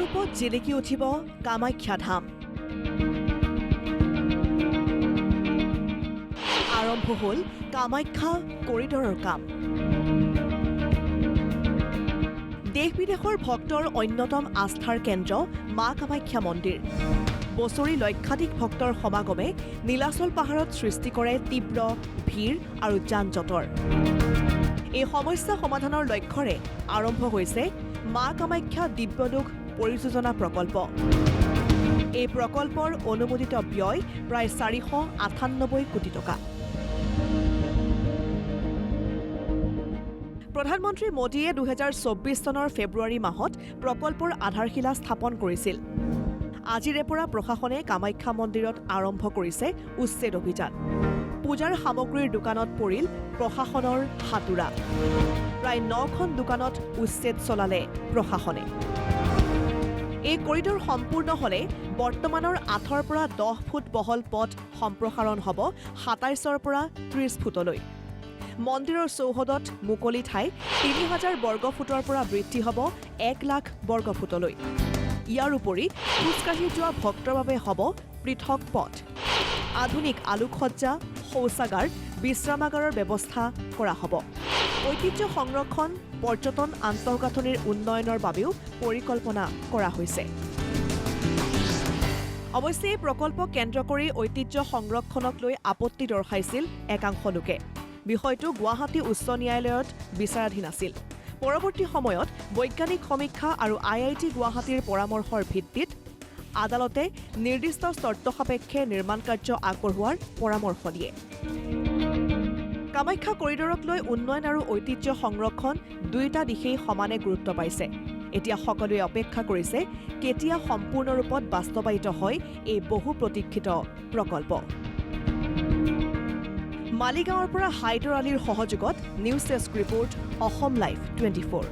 প্ৰকল্পত জিলিকি উঠিব কামাখ্যা ধাম। আৰম্ভ হ'ল কামাখ্যা কৰিডৰৰ কাম। দেশ-বিদেশৰ ভক্তৰ অন্যতম আস্থাৰ কেন্দ্ৰ মা কামাখ্যা মন্দিৰ। বছৰি লক্ষাধিক ভক্তৰ সমাগমে নীলাচল পাহাৰত সৃষ্টি কৰে তীব্ৰ ভিৰ আৰু যান-জঁটৰ। এই সমস্যা সমাধানৰ লক্ষ্যৰে আৰম্ভ হৈছে মা কামাখ্যা দিব্যলোক পৰিযোজনা প্ৰকল্প। এই প্ৰকল্পৰ অনুমোদিত ব্যয় প্ৰায় 498 কোটি টকা। প্ৰধানমন্ত্ৰী মোদীয়ে 2024 চনৰ ফেব্ৰুৱাৰী মাহত প্ৰকল্পৰ আধাৰশিলা স্থাপন কৰিছিল। আজিৰে পৰা প্ৰশাসনে কামাখ্যা মন্দিৰত আৰম্ভ কৰিছে উচ্ছেদ অভিযান। পূজাৰ সামগ্ৰীৰ দোকানত পৰিল প্ৰশাসনৰ হাতোৰা। প্ৰায় 9খন দোকানত উচ্ছেদ চলালে প্ৰশাসনে। এই কৰিডৰ সম্পূৰ্ণ হ'লে বৰ্তমানৰ 8ৰ পৰা 10 ফুট বহল পথ সম্প্ৰসাৰণ হ'ব 27ৰ পৰা 30 ফুটলৈ। মন্দিৰৰ চৌহদত মুকলি ঠাই 3000 বৰ্গফুটৰ পৰা বৃদ্ধি হ'ব 1 লাখ বৰ্গফুটলৈ। ইয়াৰ উপৰি খোজকাঢ়ি যোৱা ভক্তৰ বাবে হ'ব পৃথক পথ। আধুনিক আলোকসজ্জা, শৌচাগাৰ, বিশ্ৰামাগাৰৰ ব্যৱস্থা কৰা হ'ব। ঐতিহ্য সংৰক্ষণ, পৰ্যটন আন্তঃগাঁথনিৰ উন্নয়নৰ বাবেও পৰিকল্পনা কৰা হৈছে। অৱশ্যে এই প্ৰকল্প কেন্দ্ৰ কৰি ঐতিহ্য সংৰক্ষণক লৈ আপত্তি দৰ্শাইছিল একাংশ লোকে। বিষয়টো গুৱাহাটী উচ্চ ন্যায়ালয়ত বিচাৰাধীন আছিল। পৰৱৰ্তী সময়ত বৈজ্ঞানিক সমীক্ষা আৰু IIT গুৱাহাটীৰ পৰামৰ্শৰ ভিত্তিত আদালতে নিৰ্দিষ্ট চৰ্ত সাপেক্ষে নিৰ্মাণ কাৰ্য আগবঢ়োৱাৰ পৰামৰ্শ দিয়ে। কামাখ্যা কৰিডৰক লৈ উন্নয়ন আৰু ঐতিহ্য সংৰক্ষণ দুয়োটা দিশেই সমানে গুৰুত্ব পাইছে। এতিয়া সকলোৱে অপেক্ষা কৰিছে কেতিয়া সম্পূৰ্ণ ৰূপত বাস্তৱায়িত হয় এই বহু প্ৰতীক্ষিত প্ৰকল্প। মালিগাঁৱৰ পৰা হাইদৰ আলীৰ সহযোগত news desk report, Assam live 24।